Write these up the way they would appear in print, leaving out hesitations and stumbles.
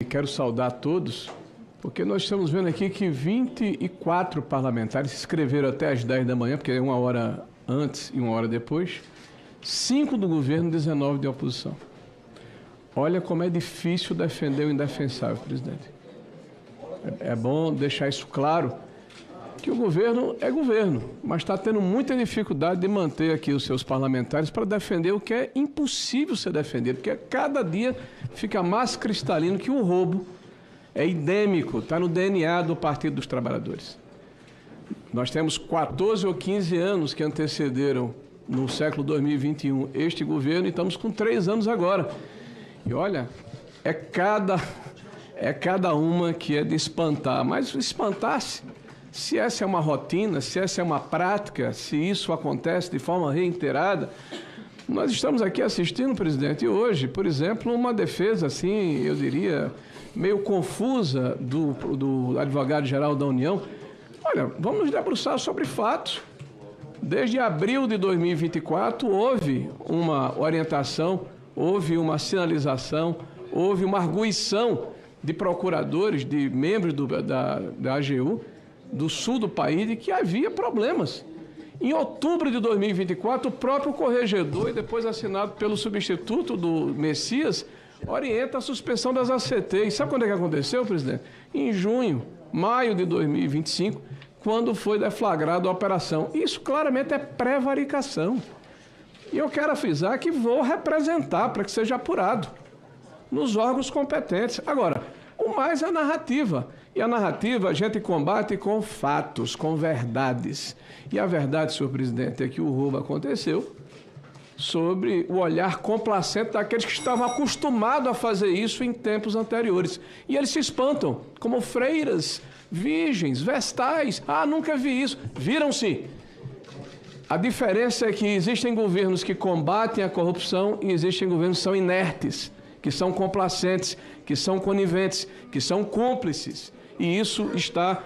Quero saudar todos, porque nós estamos vendo aqui que 24 parlamentares se inscreveram até às 10 da manhã, porque é uma hora antes e uma hora depois, 5 do governo, 19 de oposição. Olha como é difícil defender o indefensável, presidente. É bom deixar isso claro, que o governo é governo, mas está tendo muita dificuldade de manter aqui os seus parlamentares para defender o que é impossível ser defendido, porque cada dia fica mais cristalino que o roubo é endêmico, está no DNA do Partido dos Trabalhadores. Nós temos 14 ou 15 anos que antecederam, no século 2021, este governo, e estamos com 3 anos agora. E olha, é cada uma que é de espantar, mas espantar-se, se essa é uma rotina, se essa é uma prática, se isso acontece de forma reiterada, nós estamos aqui assistindo, presidente, hoje, por exemplo, uma defesa, assim, eu diria, meio confusa do advogado-geral da União. Olha, vamos nos debruçar sobre fatos. Desde abril de 2024, houve uma orientação, houve uma sinalização, houve uma arguição de procuradores, de membros da AGU, do sul do país, de que havia problemas. Em outubro de 2024, o próprio corregedor, e depois assinado pelo substituto do Messias, orienta a suspensão das ACTs. Sabe quando é que aconteceu, presidente? Em junho, maio de 2025, quando foi deflagrada a operação. Isso claramente é prevaricação. E eu quero avisar que vou representar para que seja apurado nos órgãos competentes. Agora, o mais é a narrativa. E a narrativa a gente combate com fatos, com verdades. E a verdade, senhor presidente, é que o roubo aconteceu sobre o olhar complacente daqueles que estavam acostumados a fazer isso em tempos anteriores. E eles se espantam, como freiras, virgens, vestais. Ah, nunca vi isso. Viram-se. A diferença é que existem governos que combatem a corrupção e existem governos que são inertes, que são complacentes, que são coniventes, que são cúmplices. E isso está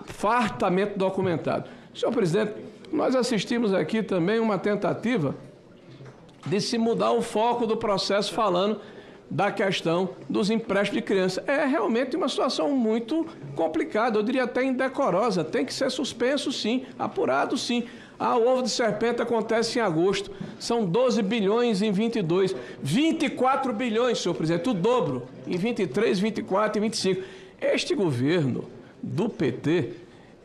fartamente documentado. Senhor presidente, nós assistimos aqui também uma tentativa de se mudar o foco do processo falando da questão dos empréstimos de criança. É realmente uma situação muito complicada, eu diria até indecorosa. Tem que ser suspenso, sim, apurado, sim. Ah, o ovo de serpente acontece em agosto. São 12 bilhões em 22. 24 bilhões, senhor presidente, o dobro em 23, 24 e 25. Este governo do PT,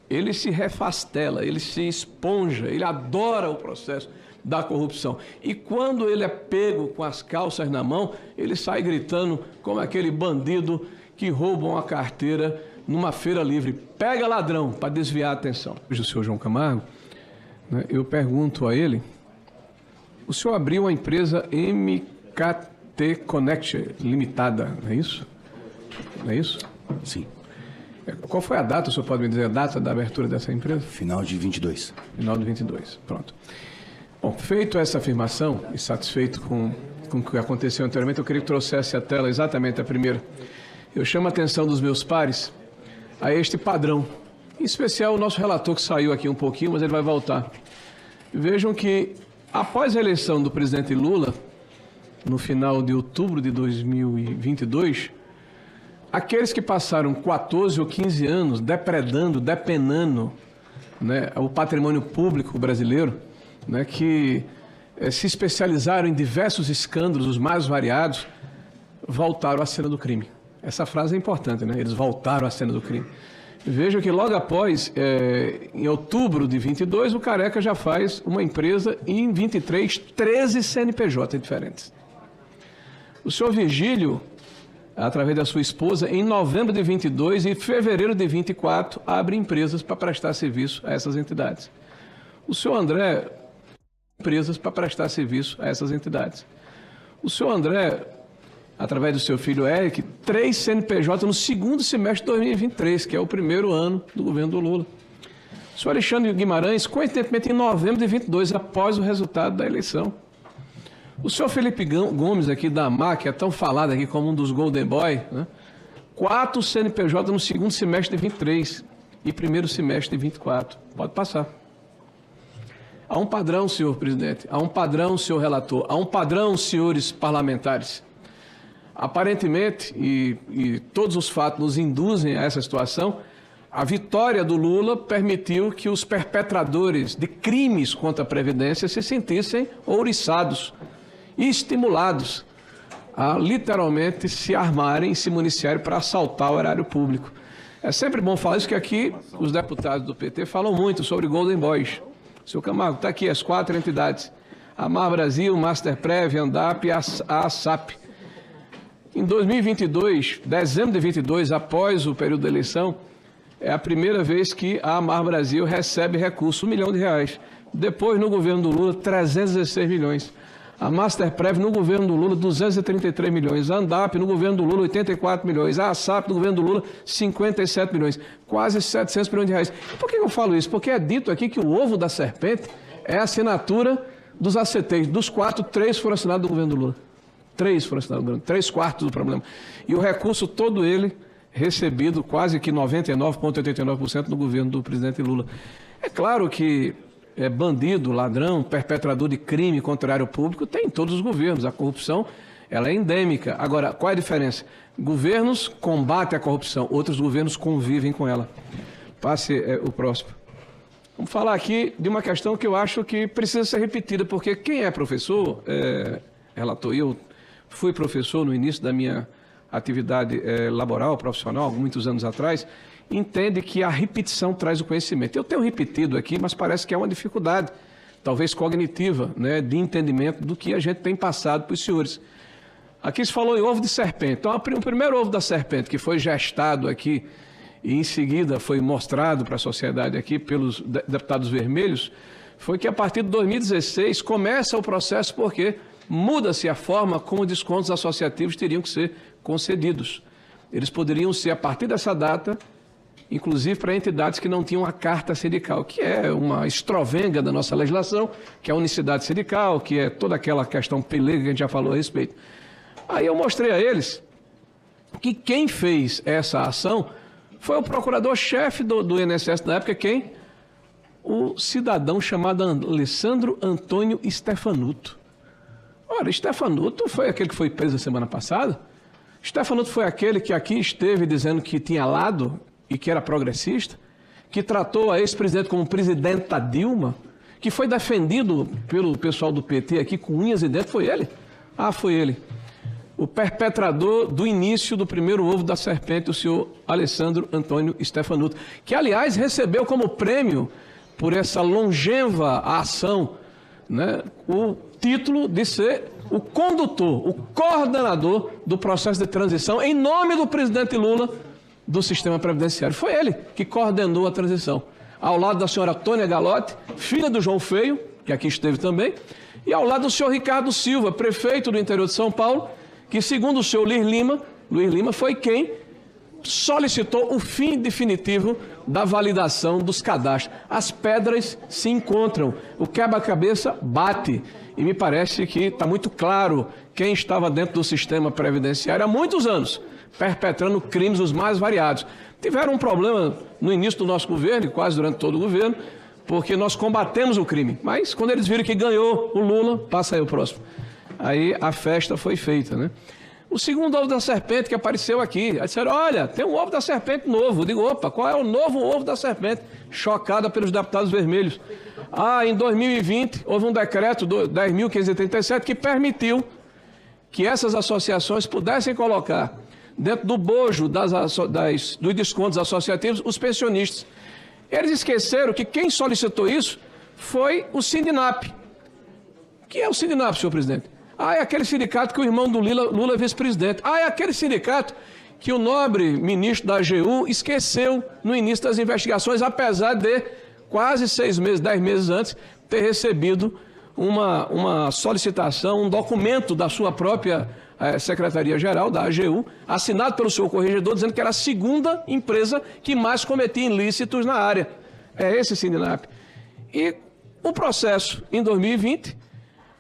ele se refastela, ele se esponja, ele adora o processo da corrupção. E quando ele é pego com as calças na mão, ele sai gritando como aquele bandido que rouba uma carteira numa feira livre. Pega ladrão, para desviar a atenção. Hoje o senhor João Camargo, eu pergunto a ele, o senhor abriu a empresa MKT Connect Limitada, não é isso? Não é isso? Sim. Qual foi a data, o senhor pode me dizer a data da abertura dessa empresa? Final de 22. Final de 22, pronto. Bom, feito essa afirmação e satisfeito com o que aconteceu anteriormente, eu queria que trouxesse à tela exatamente a primeira. Eu chamo a atenção dos meus pares a este padrão. Em especial o nosso relator que saiu aqui um pouquinho, mas ele vai voltar. Vejam que após a eleição do presidente Lula, no final de outubro de 2022, aqueles que passaram 14 ou 15 anos depredando, depenando, o patrimônio público brasileiro, que se especializaram em diversos escândalos, os mais variados, voltaram à cena do crime. Essa frase é importante, eles voltaram à cena do crime. Veja que logo após, em outubro de 22, o Careca já faz uma empresa e em 23, 13 CNPJ diferentes. O senhor Virgílio, através da sua esposa, em novembro de 22 e fevereiro de 24, abre empresas para prestar serviço a essas entidades. O senhor André, empresas para prestar serviço a essas entidades. O senhor André, através do seu filho Eric, 3 CNPJ no segundo semestre de 2023, que é o primeiro ano do governo do Lula. O senhor Alexandre Guimarães, coincidentemente em novembro de 22, após o resultado da eleição. O senhor Felipe Gomes, aqui da AMAC, que é tão falado aqui como um dos Golden Boy, 4 CNPJ no segundo semestre de 23 e primeiro semestre de 24. Pode passar. Há um padrão, senhor presidente, há um padrão, senhor relator, há um padrão, senhores parlamentares. Aparentemente, e todos os fatos nos induzem a essa situação, a vitória do Lula permitiu que os perpetradores de crimes contra a Previdência se sentissem ouriçados e estimulados a literalmente se armarem e se municiarem para assaltar o erário público. É sempre bom falar isso, que aqui os deputados do PT falam muito sobre Golden Boys. Seu Camargo, está aqui as 4 entidades: a Mar Brasil, Masterprev, Andap e a ASAP. Em 2022, dezembro de 2022, após o período da eleição, é a primeira vez que a Amar Brasil recebe recurso, R$1 milhão. Depois, no governo do Lula, 316 milhões. A Masterprev, no governo do Lula, 233 milhões. A Andap, no governo do Lula, 84 milhões. A ASAP, no governo do Lula, 57 milhões. Quase 700 milhões de reais. Por que eu falo isso? Porque é dito aqui que o ovo da serpente é a assinatura dos ACTs. Dos 4, 3 foram assinados do governo do Lula. 3 foram assinados do governo, 3/4 do problema. E o recurso todo ele recebido quase que 99,89% no governo do presidente Lula. É claro que bandido, ladrão, perpetrador de crime contra o erário público tem em todos os governos. A corrupção, ela é endêmica. Agora, qual é a diferença? Governos combatem a corrupção, outros governos convivem com ela. Passe o próximo. Vamos falar aqui de uma questão que eu acho que precisa ser repetida, porque quem é professor, relator, eu fui professor no início da minha atividade laboral, profissional, muitos anos atrás, entende que a repetição traz o conhecimento. Eu tenho repetido aqui, mas parece que é uma dificuldade, talvez cognitiva, né, de entendimento do que a gente tem passado para os senhores. Aqui se falou em ovo de serpente. Então, o primeiro ovo da serpente que foi gestado aqui e em seguida foi mostrado para a sociedade aqui pelos deputados vermelhos, foi que a partir de 2016 começa o processo, porque muda-se a forma como descontos associativos teriam que ser concedidos. Eles poderiam ser, a partir dessa data, inclusive para entidades que não tinham a carta sindical, que é uma estrovenga da nossa legislação, que é a unicidade sindical, que é toda aquela questão pelega que a gente já falou a respeito. Aí eu mostrei a eles que quem fez essa ação foi o procurador-chefe do INSS na época, quem? O cidadão chamado Alessandro Antônio Stefanuto. Ora, Stefanuto foi aquele que foi preso a semana passada. Stefanuto foi aquele que aqui esteve dizendo que tinha lado e que era progressista, que tratou a ex-presidente como presidenta Dilma, que foi defendido pelo pessoal do PT aqui com unhas e dentes. Foi ele? Ah, foi ele. O perpetrador do início do primeiro ovo da serpente, o senhor Alessandro Antônio Stefanuto, que, aliás, recebeu como prêmio por essa longeva ação, né, o título de ser o condutor, o coordenador do processo de transição em nome do presidente Lula do sistema previdenciário. Foi ele que coordenou a transição, ao lado da senhora Tônia Galotti, filha do João Feio, que aqui esteve também, e ao lado do senhor Ricardo Silva, prefeito do interior de São Paulo, que, segundo o senhor Luiz Lima foi quem solicitou o fim definitivo da validação dos cadastros. As pedras se encontram, o quebra-cabeça bate. E me parece que está muito claro quem estava dentro do sistema previdenciário há muitos anos, perpetrando crimes os mais variados. Tiveram um problema no início do nosso governo, e quase durante todo o governo, porque nós combatemos o crime. Mas quando eles viram que ganhou o Lula, passa aí o próximo. Aí a festa foi feita, né? O segundo ovo da serpente que apareceu aqui, aí disseram, olha, tem um ovo da serpente novo. Eu digo, opa, qual é o novo ovo da serpente? Chocada pelos deputados vermelhos. Ah, em 2020, houve um decreto, 10.537, que permitiu que essas associações pudessem colocar dentro do bojo dos descontos associativos os pensionistas. Eles esqueceram que quem solicitou isso foi o Sindinap. O que é o Sindinap, senhor presidente? Ah, é aquele sindicato que o irmão do Lula é vice-presidente. Ah, é aquele sindicato que o nobre ministro da AGU esqueceu no início das investigações, apesar de quase 6 meses, 10 meses antes, ter recebido uma solicitação, um documento da sua própria Secretaria-Geral, da AGU, assinado pelo seu corregedor, dizendo que era a segunda empresa que mais cometia ilícitos na área. É esse Sindinap. E o processo, em 2020...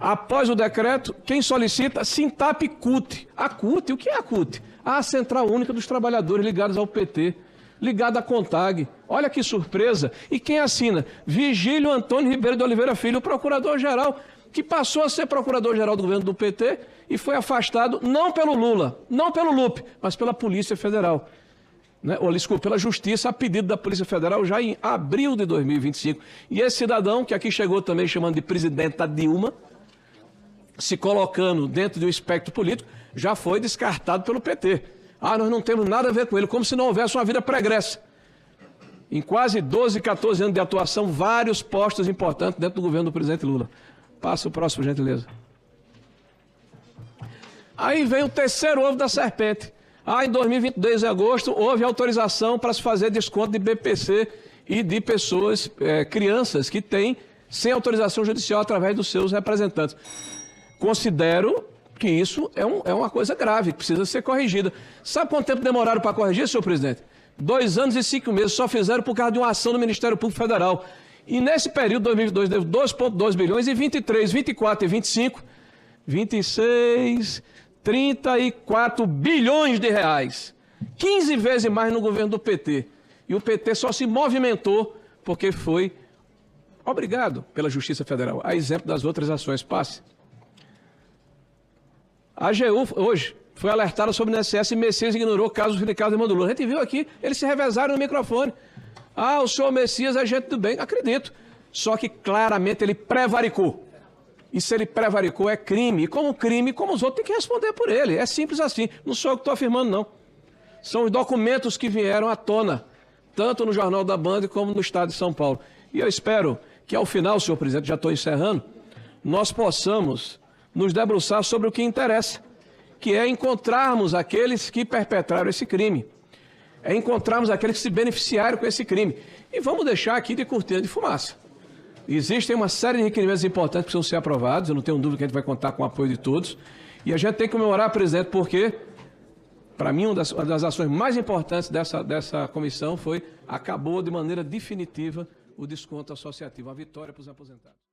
após o decreto, quem solicita? Sintap-CUT. A CUT, o que é a CUT? A Central Única dos Trabalhadores ligados ao PT, ligada à CONTAG. Olha que surpresa. E quem assina? Vigílio Antônio Ribeiro de Oliveira Filho, o procurador-geral que passou a ser procurador-geral do governo do PT e foi afastado não pelo Lula, não pelo Lupe, mas pela Polícia Federal. Né? Ou, desculpa, pela Justiça, a pedido da Polícia Federal, já em abril de 2025. E esse cidadão, que aqui chegou também chamando de presidenta Dilma, se colocando dentro de um espectro político, já foi descartado pelo PT. Ah, nós não temos nada a ver com ele, como se não houvesse uma vida pregressa. Em quase 12, 14 anos de atuação, vários postos importantes dentro do governo do presidente Lula. Passa o próximo, gentileza. Aí vem o terceiro ovo da serpente. Ah, em 2022, em agosto, houve autorização para se fazer desconto de BPC e de pessoas, crianças, que têm sem autorização judicial através dos seus representantes. Considero que isso é uma coisa grave, que precisa ser corrigida. Sabe quanto tempo demoraram para corrigir, senhor presidente? 2 anos e 5 meses, só fizeram por causa de uma ação do Ministério Público Federal. E nesse período, 2022, deu 2,2 bilhões, e 23, 24 e 25, 26, 34 bilhões de reais. 15 vezes mais no governo do PT. E o PT só se movimentou porque foi obrigado pela Justiça Federal. A exemplo das outras ações. Passe. A AGU, hoje, foi alertada sobre o INSS e Messias ignorou o caso do Ricardo Irmão do Lula. A gente viu aqui, eles se revezaram no microfone. Ah, o senhor Messias é gente do bem. Acredito. Só que claramente ele prevaricou. E se ele prevaricou é crime. E como crime, como os outros, tem que responder por ele. É simples assim. Não sou eu que estou afirmando, não. São os documentos que vieram à tona, tanto no Jornal da Band como no Estado de São Paulo. E eu espero que ao final, senhor presidente, já estou encerrando, nós possamos nos debruçar sobre o que interessa, que é encontrarmos aqueles que perpetraram esse crime. É encontrarmos aqueles que se beneficiaram com esse crime. E vamos deixar aqui de cortina de fumaça. Existem uma série de requerimentos importantes que precisam ser aprovados, eu não tenho dúvida que a gente vai contar com o apoio de todos. E a gente tem que comemorar, presidente, porque, para mim, uma das ações mais importantes dessa comissão acabou de maneira definitiva o desconto associativo, a vitória para os aposentados.